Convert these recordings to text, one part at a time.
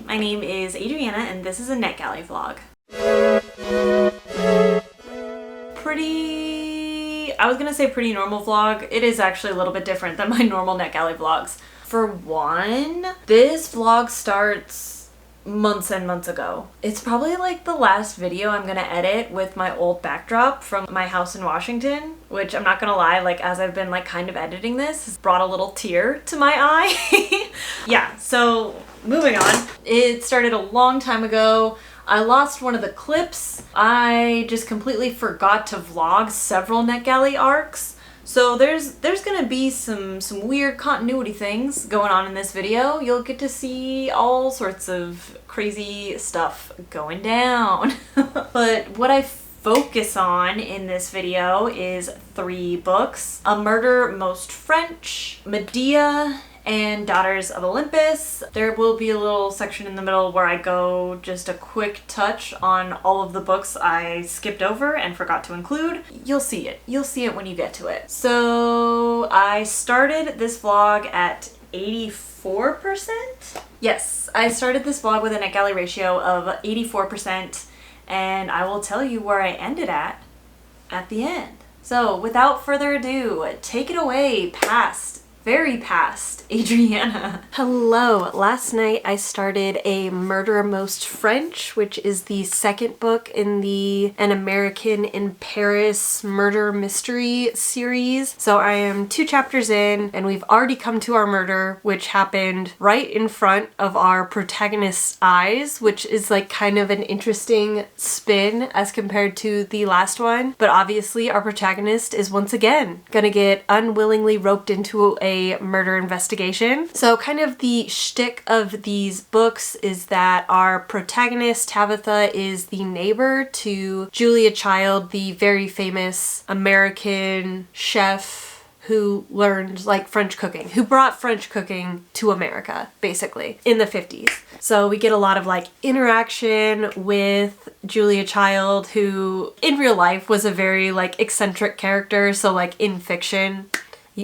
My name is Adriana and this is a NetGalley vlog. I was gonna say pretty normal vlog. It is actually a little bit different than my normal NetGalley vlogs. For one, this vlog starts months and months ago. It's probably like the last video I'm gonna edit with my old backdrop from my house in Washington, which I'm not gonna lie, like as I've been like kind of editing this, has brought a little tear to my eye. Yeah, so moving on. It started a long time ago. I lost one of the clips. I just completely forgot to vlog several NetGalley arcs. So there's gonna be some weird continuity things going on in this video. You'll get to see all sorts of crazy stuff going down. But what I focus on in this video is 3 books: A Murder Most French, Medea, and Daughters of Olympus. There will be a little section in the middle where I go just a quick touch on all of the books I skipped over and forgot to include. You'll see it. You'll see it when you get to it. So I started this vlog at 84%. Yes, I started this vlog with a NetGalley ratio of 84%, and I will tell you where I ended at the end. So without further ado, take it away, very past Adriana. Hello. Last night I started A Murder Most French, which is the second book in the An American in Paris murder mystery series. So I am 2 chapters in and we've already come to our murder, which happened right in front of our protagonist's eyes, which is like kind of an interesting spin as compared to the last one. But obviously our protagonist is once again gonna get unwillingly roped into a murder investigation. So kind of the shtick of these books is that our protagonist, Tabitha, is the neighbor to Julia Child, the very famous American chef who learned like French cooking, who brought French cooking to America, basically, in the 50s. So we get a lot of like interaction with Julia Child, who in real life was a very like eccentric character. So like in fiction,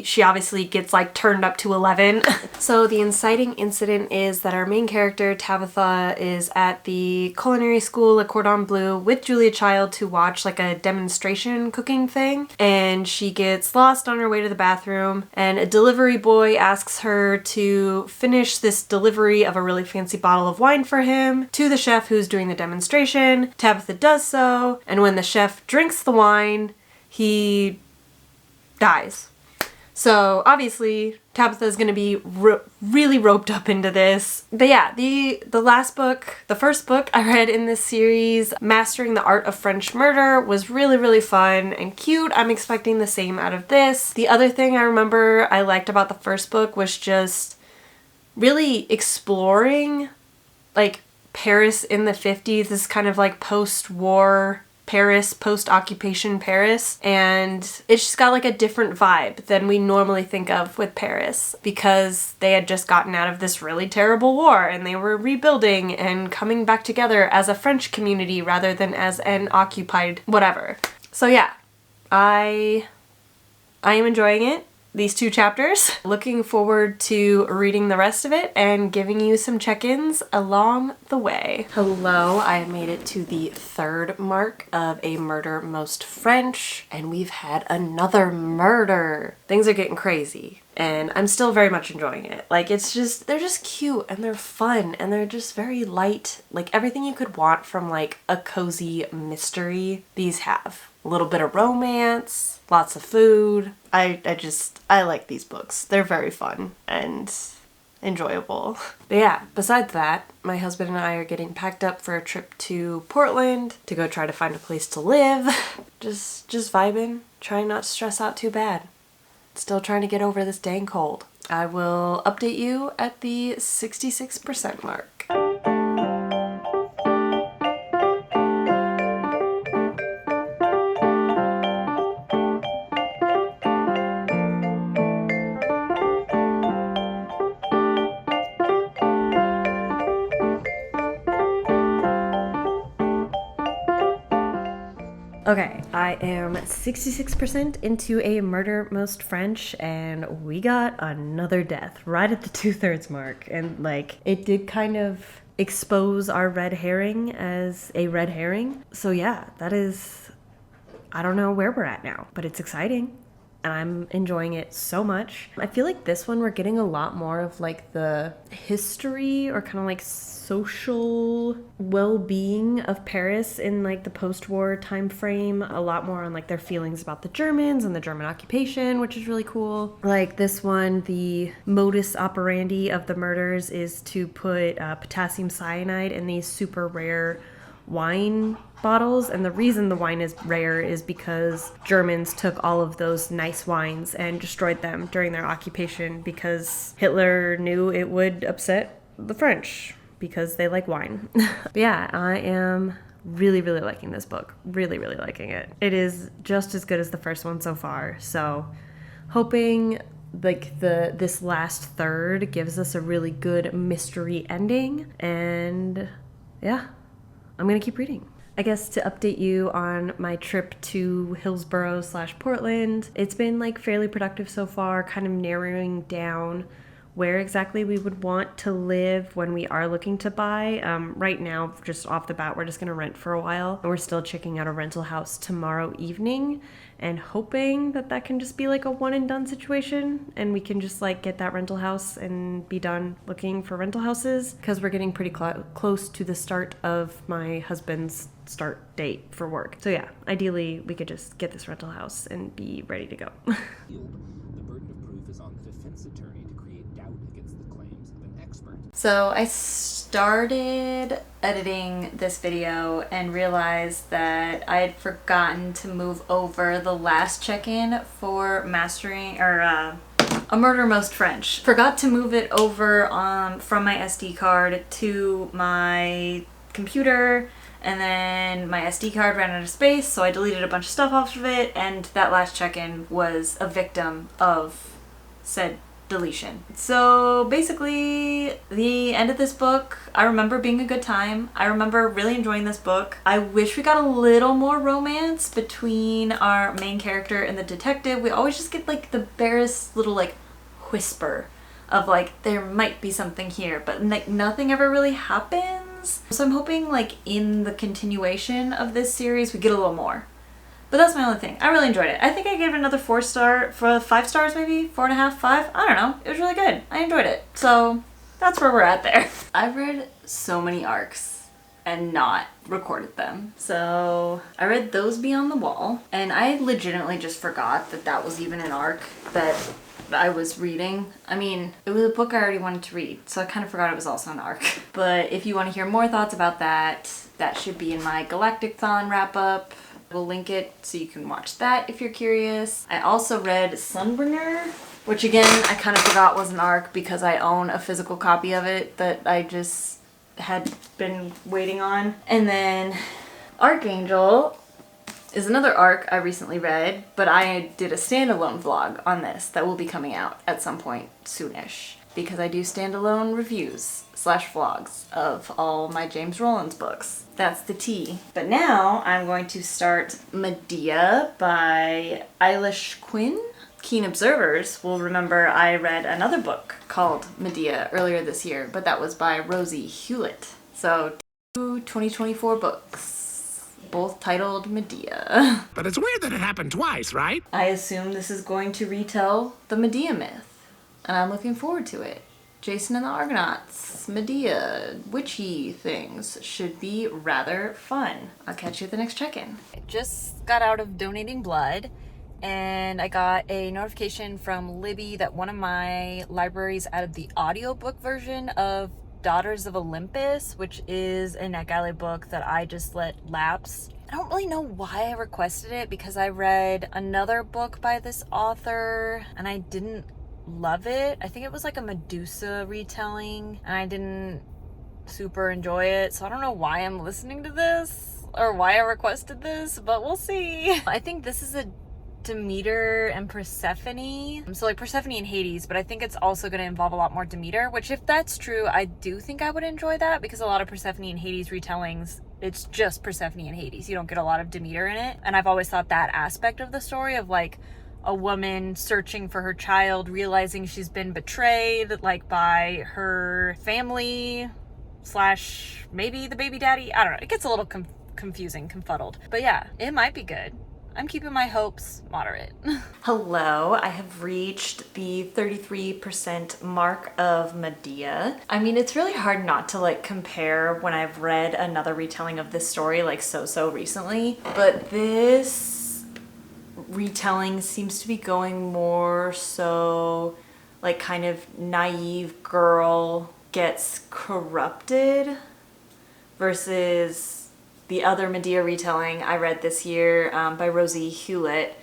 she obviously gets like turned up to 11. So the inciting incident is that our main character, Tabitha, is at the culinary school at Cordon Bleu with Julia Child to watch like a demonstration cooking thing. And she gets lost on her way to the bathroom and a delivery boy asks her to finish this delivery of a really fancy bottle of wine for him to the chef who's doing the demonstration. Tabitha does so, and when the chef drinks the wine, he dies. So obviously Tabitha is going to be really roped up into this. But yeah, the last book, the first book I read in this series, Mastering the Art of French Murder, was really fun and cute. I'm expecting the same out of this. The other thing I remember I liked about the first book was just really exploring like Paris in the 50s, this kind of like post-war Paris, post-occupation Paris, and it's just got like a different vibe than we normally think of with Paris because they had just gotten out of this really terrible war and they were rebuilding and coming back together as a French community rather than as an occupied whatever. So yeah, I am enjoying it. These 2 chapters. Looking forward to reading the rest of it and giving you some check-ins along the way. Hello, I made it to the 3rd mark of A Murder Most French, and we've had another murder. Things are getting crazy, and I'm still very much enjoying it. Like, it's just, they're just cute, and they're fun, and they're just very light. Like, everything you could want from, like, a cozy mystery, these have. A little bit of romance, lots of food. I like these books. They're very fun and enjoyable. But yeah, besides that, my husband and I are getting packed up for a trip to Portland to go try to find a place to live. Just vibing, trying not to stress out too bad. Still trying to get over this dang cold. I will update you at the 66% mark. Okay, I am 66% into A Murder Most French, and we got another death right at the 2/3 mark. And like, it did kind of expose our red herring as a red herring. So yeah, that is, I don't know where we're at now, but it's exciting. And I'm enjoying it so much. I feel like this one we're getting a lot more of like the history or kind of like social well-being of Paris in like the post-war time frame. A lot more on like their feelings about the Germans and the German occupation, which is really cool. Like this one, the modus operandi of the murders is to put potassium cyanide in these super rare wine bottles, and the reason the wine is rare is because Germans took all of those nice wines and destroyed them during their occupation because Hitler knew it would upset the French because they like wine. But yeah, I am really liking this book. Really liking it. It is just as good as the first one so far, so hoping like this last third gives us a really good mystery ending, and yeah, I'm gonna keep reading. I guess to update you on my trip to Hillsborough / Portland, it's been like fairly productive so far, kind of narrowing down where exactly we would want to live when we are looking to buy. Right now, just off the bat, we're just gonna rent for a while. And we're still checking out a rental house tomorrow evening and hoping that that can just be like a one and done situation and we can just like get that rental house and be done looking for rental houses, because we're getting pretty close to the start of my husband's start date for work. So yeah, ideally we could just get this rental house and be ready to go. The burden of proof is on the defense attorney to create doubt against the claims of an expert. So I started editing this video and realized that I had forgotten to move over the last check-in for mastering or A Murder Most French. Forgot to move it over from my SD card to my computer, and then my SD card ran out of space, so I deleted a bunch of stuff off of it, and that last check-in was a victim of said deletion. So basically, the end of this book, I remember being a good time. I remember really enjoying this book. I wish we got a little more romance between our main character and the detective. We always just get like the barest little like whisper of like there might be something here, but like nothing ever really happens. So I'm hoping like in the continuation of this series we get a little more. But that's my only thing. I really enjoyed it. I think I gave it another 5 stars maybe, 4.5, 5. I don't know. It was really good. I enjoyed it. So that's where we're at there. I've read so many arcs and not recorded them. So I read Those Beyond the Wall, and I legitimately just forgot that that was even an arc that I was reading. I mean, it was a book I already wanted to read, so I kind of forgot it was also an arc. But if you want to hear more thoughts about that, that should be in my Galactic Thon wrap-up. We'll link it so you can watch that if you're curious. I also read Sunbringer, which again, I kind of forgot was an arc because I own a physical copy of it that I just had been waiting on. And then Archangel is another arc I recently read, but I did a standalone vlog on this that will be coming out at some point soonish, because I do standalone reviews / vlogs of all my James Rowlands books. That's the tea. But now I'm going to start Medea by Eilish Quinn. Keen observers will remember I read another book called Medea earlier this year, but that was by Rosie Hewlett. So 2 2024 books, both titled Medea. But it's weird that it happened twice, right? I assume this is going to retell the Medea myth, and I'm looking forward to it. Jason and the Argonauts, Medea, witchy things should be rather fun. I'll catch you at the next check-in. I just got out of donating blood, and I got a notification from Libby that one of my libraries added the audiobook version of Daughters of Olympus, which is a NetGalley book that I just let lapse. I don't really know why I requested it, because I read another book by this author and I didn't love it. I think it was like a Medusa retelling and I didn't super enjoy it, so I don't know why I'm listening to this or why I requested this, but we'll see. I think this is a Demeter and Persephone. So like Persephone and Hades, but I think it's also going to involve a lot more Demeter, which if that's true, I do think I would enjoy that, because a lot of Persephone and Hades retellings, it's just Persephone and Hades. You don't get a lot of Demeter in it. And I've always thought that aspect of the story of like a woman searching for her child, realizing she's been betrayed like by her family / maybe the baby daddy. I don't know. It gets a little confusing, confuddled. But yeah, it might be good. I'm keeping my hopes moderate. Hello, I have reached the 33% mark of Medea. I mean, it's really hard not to like compare when I've read another retelling of this story like so recently, but this retelling seems to be going more so like kind of naive girl gets corrupted versus the other Medea retelling I read this year by Rosie Hewlett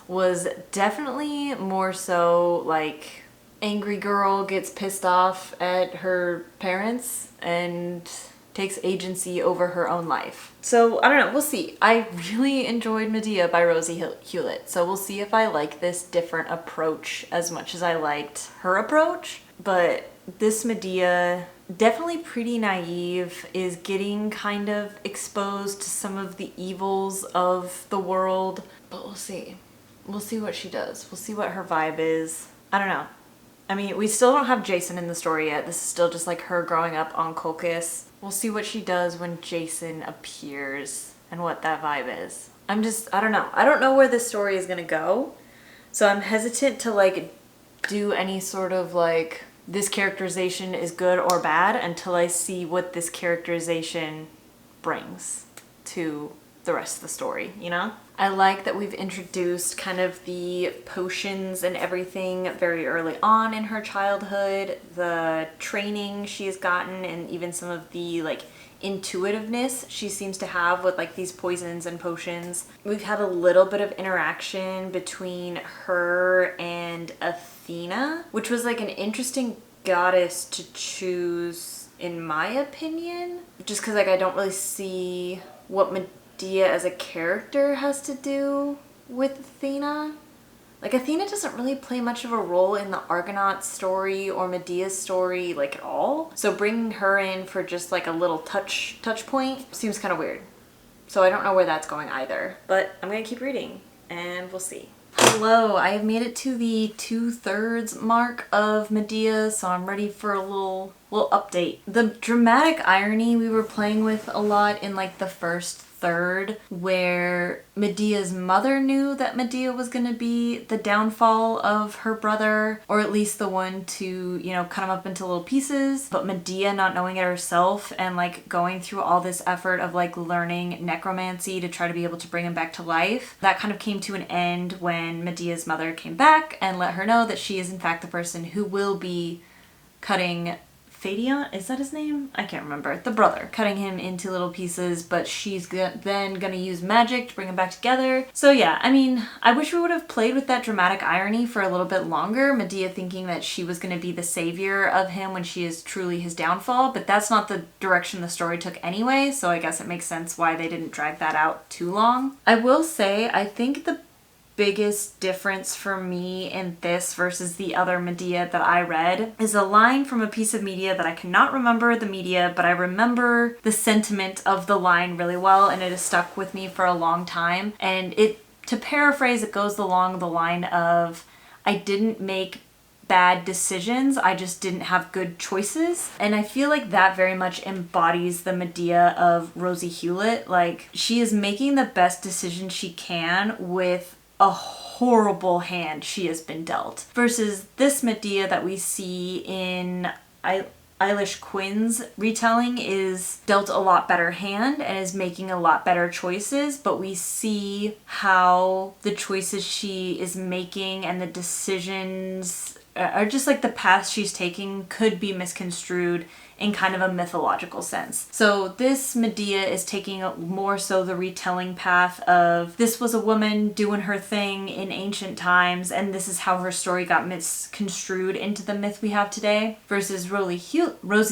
was definitely more so like angry girl gets pissed off at her parents and takes agency over her own life. So I don't know, we'll see. I really enjoyed Medea by Rosie Hewlett, so we'll see if I like this different approach as much as I liked her approach. But this Medea, definitely pretty naive, is getting kind of exposed to some of the evils of the world. But we'll see. We'll see what she does. We'll see what her vibe is. I don't know. I mean, we still don't have Jason in the story yet. This is still just like her growing up on Colchis. We'll see what she does when Jason appears and what that vibe is. I don't know. I don't know where this story is gonna go. So I'm hesitant to like do any sort of like this characterization is good or bad until I see what this characterization brings to the rest of the story, you know? I like that we've introduced kind of the potions and everything very early on in her childhood, the training she's gotten, and even some of the like intuitiveness she seems to have with like these poisons and potions. We've had a little bit of interaction between her and Athena, which was like an interesting goddess to choose in my opinion, just because like I don't really see what Medea as a character has to do with Athena. Like Athena doesn't really play much of a role in the Argonaut story or Medea's story like at all. So bringing her in for just like a little touch point seems kind of weird. So I don't know where that's going either, but I'm gonna keep reading and we'll see. Hello, I have made it to the 2/3 mark of Medea, so I'm ready for a little update. The dramatic irony we were playing with a lot in like the first third, where Medea's mother knew that Medea was going to be the downfall of her brother, or at least the one to, you know, cut him up into little pieces, but Medea not knowing it herself and like going through all this effort of like learning necromancy to try to be able to bring him back to life. That kind of came to an end when Medea's mother came back and let her know that she is in fact the person who will be cutting Phadion, is that his name? I can't remember. The brother. Cutting him into little pieces, but she's then gonna use magic to bring him back together. So yeah, I mean, I wish we would have played with that dramatic irony for a little bit longer. Medea thinking that she was gonna be the savior of him when she is truly his downfall, but that's not the direction the story took anyway, so I guess it makes sense why they didn't drag that out too long. I will say, I think the biggest difference for me in this versus the other Medea that I read is a line from a piece of media that I cannot remember the media, but I remember the sentiment of the line really well, and it has stuck with me for a long time. And it, to paraphrase, it goes along the line of, I didn't make bad decisions, I just didn't have good choices. And I feel like that very much embodies the Medea of Rosie Hewlett. Like, she is making the best decision she can with a horrible hand she has been dealt. Versus this Medea that we see in Eilish Quinn's retelling is dealt a lot better hand and is making a lot better choices, but we see how the choices she is making and the decisions or just like the path she's taking could be misconstrued in kind of a mythological sense. So this Medea is taking more so the retelling path of this was a woman doing her thing in ancient times and this is how her story got misconstrued into the myth we have today, versus Rosie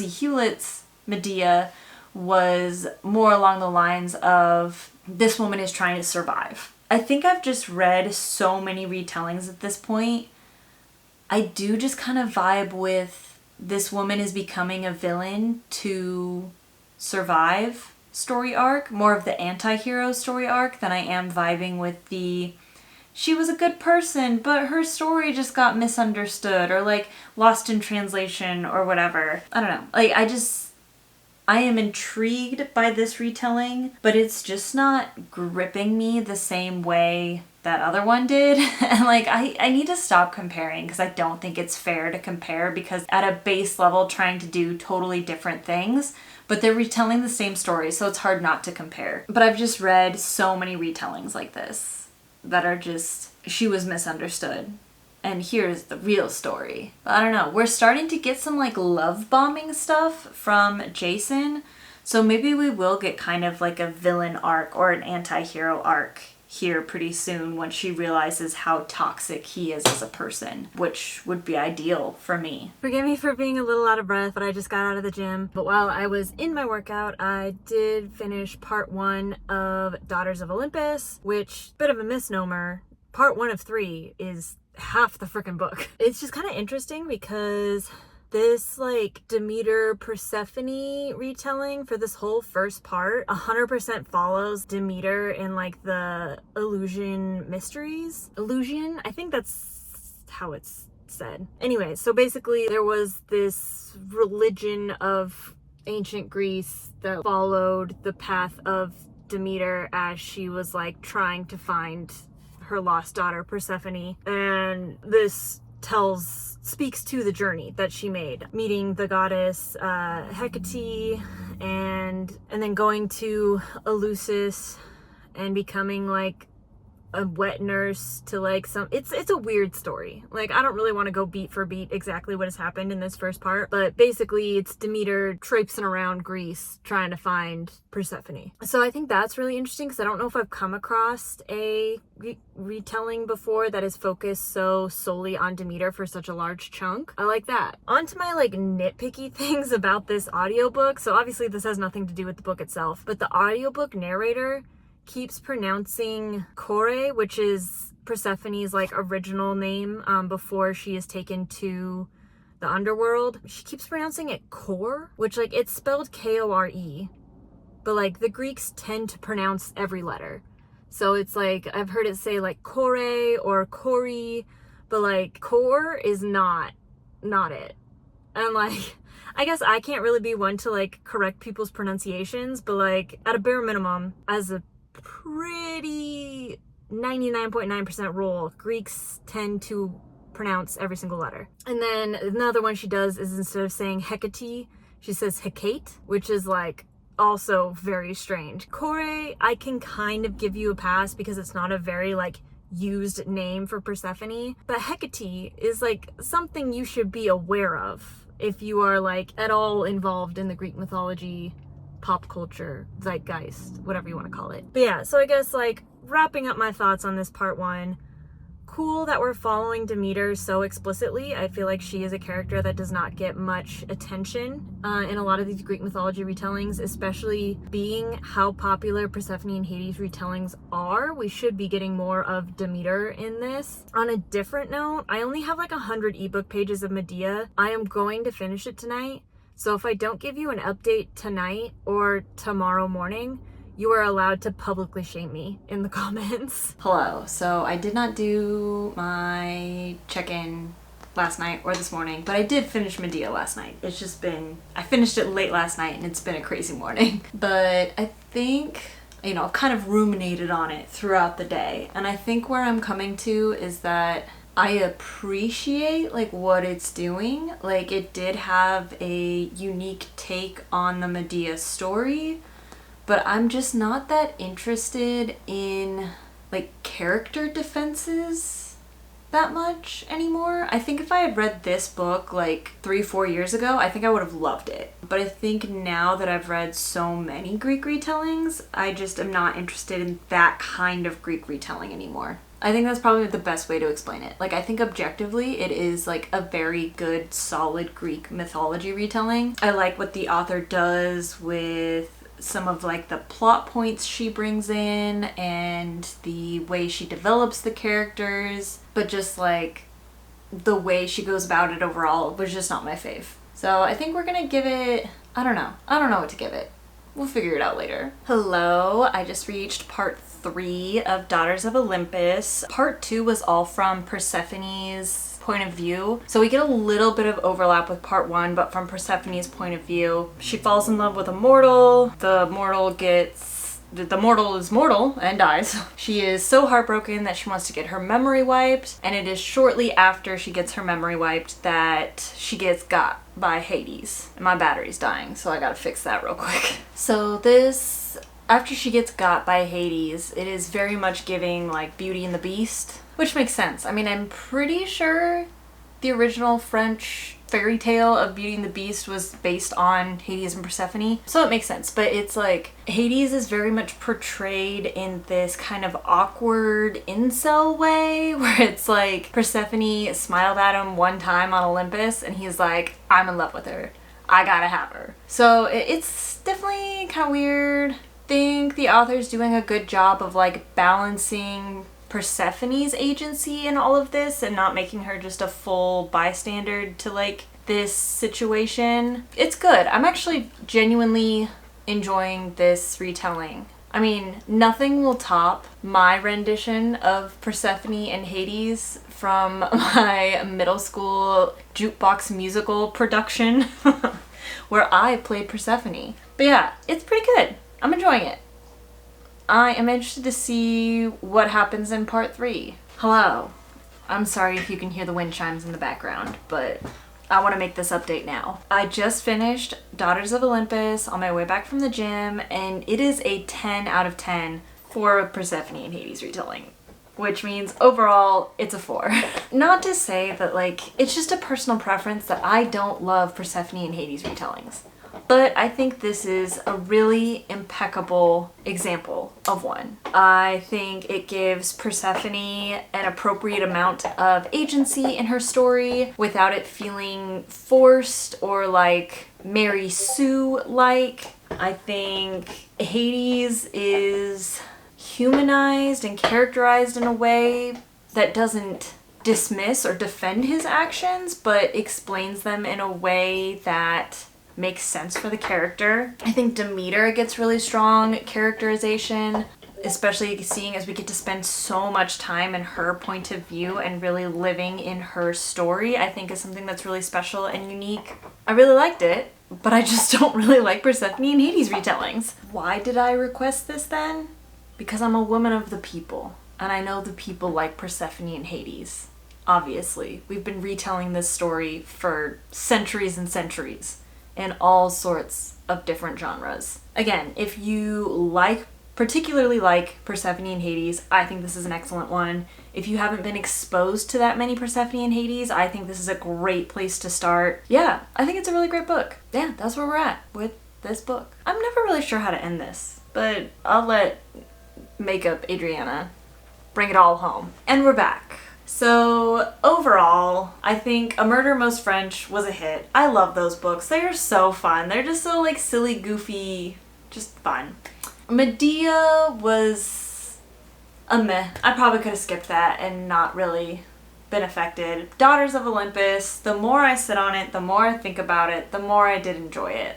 Hewlett's Medea was more along the lines of this woman is trying to survive. I think I've just read so many retellings at this point. I do just kind of vibe with this woman is becoming a villain to survive story arc, more of the anti-hero story arc, than I am vibing with the she was a good person but her story just got misunderstood or like lost in translation or whatever. I don't know. Like I am intrigued by this retelling, but it's just not gripping me the same way that other one did. And like, I need to stop comparing because I don't think it's fair to compare, because at a base level trying to do totally different things, but they're retelling the same story, so it's hard not to compare. But I've just read so many retellings like this that are just, she was misunderstood, and here's the real story. But I don't know, we're starting to get some like love bombing stuff from Jason, so maybe we will get kind of like a villain arc or an anti-hero arc here pretty soon once she realizes how toxic he is as a person, which would be ideal for me. Forgive me for being a little out of breath, but I just got out of the gym. But while I was in my workout, I did finish part 1 of Daughters of Olympus, which, bit of a misnomer, part 1 of 3 is half the freaking book. It's just kind of interesting because this like Demeter Persephone retelling for this whole first part 100% follows Demeter in like the Illusion mysteries. Illusion? I think that's how it's said. Anyway, so basically there was this religion of ancient Greece that followed the path of Demeter as she was like trying to find her lost daughter Persephone, and this speaks to the journey that she made, meeting the goddess Hecate, and then going to Eleusis and becoming like a wet nurse to like some, it's a weird story. Like, I don't really want to go beat for beat exactly what has happened in this first part, but basically it's Demeter traipsing around Greece trying to find Persephone. So I think that's really interesting because I don't know if I've come across a retelling before that is focused so solely on Demeter for such a large chunk. I like that. On to my like nitpicky things about this audiobook. So obviously this has nothing to do with the book itself, but the audiobook narrator keeps pronouncing Kore, which is Persephone's like original name before she is taken to the underworld. She keeps pronouncing it Kore, which like it's spelled Kore, but like the Greeks tend to pronounce every letter. So it's like, I've heard it say like Kore or Kori, but like Kor is not it. And like, I guess I can't really be one to like correct people's pronunciations, but like at a bare minimum, as a pretty 99.9% rule, Greeks tend to pronounce every single letter. And then another one she does is instead of saying Hecate, she says Hecate, which is like also very strange. Kore, I can kind of give you a pass because it's not a very like used name for Persephone, but Hecate is like something you should be aware of if you are like at all involved in the Greek mythology, pop culture, zeitgeist, whatever you want to call it. But yeah, so I guess like wrapping up my thoughts on this part 1, cool that we're following Demeter so explicitly. I feel like she is a character that does not get much attention in a lot of these Greek mythology retellings, especially being how popular Persephone and Hades retellings are. We should be getting more of Demeter in this. On a different note, I only have like 100 ebook pages of Medea. I am going to finish it tonight. So if I don't give you an update tonight or tomorrow morning, you are allowed to publicly shame me in the comments. Hello. So I did not do my check-in last night or this morning, but I did finish Medea last night. It's just been, I finished it late last night and it's been a crazy morning. But I think, you know, I've kind of ruminated on it throughout the day. And I think where I'm coming to is that I appreciate like what it's doing. Like, it did have a unique take on the Medea story, but I'm just not that interested in like character defenses that much anymore. I think if I had read this book like 3-4 years ago, I think I would have loved it. But I think now that I've read so many Greek retellings, I just am not interested in that kind of Greek retelling anymore. I think that's probably the best way to explain it. Like, I think objectively it is like a very good, solid Greek mythology retelling. I like what the author does with some of like the plot points she brings in and the way she develops the characters, but just like the way she goes about it overall was just not my fave. So I think we're gonna give it, I don't know what to give it. We'll figure it out later. Hello, I just reached part 3 of Daughters of Olympus. Part 2 was all from Persephone's point of view. So we get a little bit of overlap with part 1, but from Persephone's point of view. She falls in love with a mortal. The mortal is mortal and dies. She is so heartbroken that she wants to get her memory wiped, and it is shortly after she gets her memory wiped that she gets got by Hades. And my battery's dying, so I gotta fix that real quick. So after she gets got by Hades, it is very much giving like Beauty and the Beast, which makes sense. I mean, I'm pretty sure the original French fairy tale of Beauty and the Beast was based on Hades and Persephone, so it makes sense. But it's like Hades is very much portrayed in this kind of awkward incel way, where it's like Persephone smiled at him one time on Olympus and he's like, I'm in love with her, I gotta have her. So it's definitely kind of weird. I think the author's doing a good job of like balancing Persephone's agency in all of this and not making her just a full bystander to like this situation. It's good. I'm actually genuinely enjoying this retelling. I mean, nothing will top my rendition of Persephone and Hades from my middle school jukebox musical production where I played Persephone. But yeah, it's pretty good. I'm enjoying it. I am interested to see what happens in part 3. Hello. I'm sorry if you can hear the wind chimes in the background, but I want to make this update now. I just finished Daughters of Olympus on my way back from the gym, and it is a 10 out of 10 for Persephone and Hades retelling, which means overall it's a 4. Not to say that like, it's just a personal preference that I don't love Persephone and Hades retellings. But I think this is a really impeccable example of one. I think it gives Persephone an appropriate amount of agency in her story without it feeling forced or like Mary Sue-like. I think Hades is humanized and characterized in a way that doesn't dismiss or defend his actions, but explains them in a way that makes sense for the character. I think Demeter gets really strong characterization, especially seeing as we get to spend so much time in her point of view and really living in her story. I think is something that's really special and unique. I really liked it, but I just don't really like Persephone and Hades retellings. Why did I request this then? Because I'm a woman of the people, and I know the people like Persephone and Hades. Obviously, we've been retelling this story for centuries and centuries in all sorts of different genres. Again, if you particularly like Persephone and Hades, I think this is an excellent one. If you haven't been exposed to that many Persephone and Hades, I think this is a great place to start. Yeah, I think it's a really great book. Yeah, that's where we're at with this book. I'm never really sure how to end this, but I'll let Makeup Adriana bring it all home. And we're back. So overall, I think A Murder Most French was a hit. I love those books. They are so fun. They're just so like silly, goofy, just fun. Medea was a meh. I probably could have skipped that and not really been affected. Daughters of Olympus, the more I sit on it, the more I think about it, the more I did enjoy it.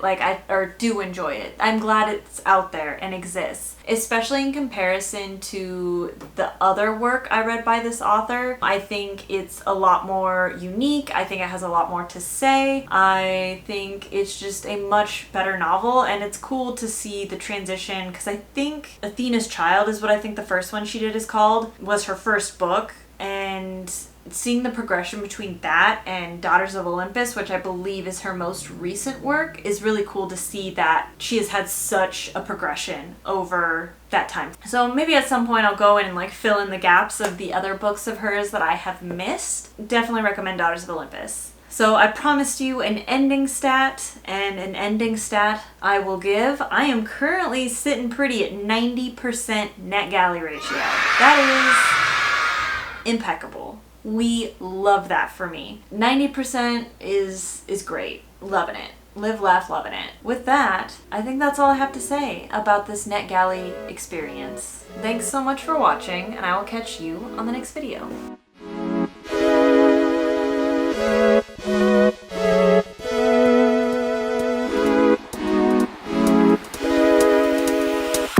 Do enjoy it. I'm glad it's out there and exists, especially in comparison to the other work I read by this author. I think it's a lot more unique. I think it has a lot more to say. I think it's just a much better novel, and it's cool to see the transition, because I think Athena's Child is what I think the first one she did is called, was her first book, and seeing the progression between that and Daughters of Olympus, which I believe is her most recent work, is really cool to see that she has had such a progression over that time. So maybe at some point I'll go in and like fill in the gaps of the other books of hers that I have missed. Definitely recommend Daughters of Olympus. So I promised you an ending stat, and an ending stat I will give. I am currently sitting pretty at 90% NetGalley ratio. That is impeccable. We love that for me. 90% is great. Loving it. Live, laugh, loving it. With that, I think that's all I have to say about this NetGalley experience. Thanks so much for watching, and I will catch you on the next video.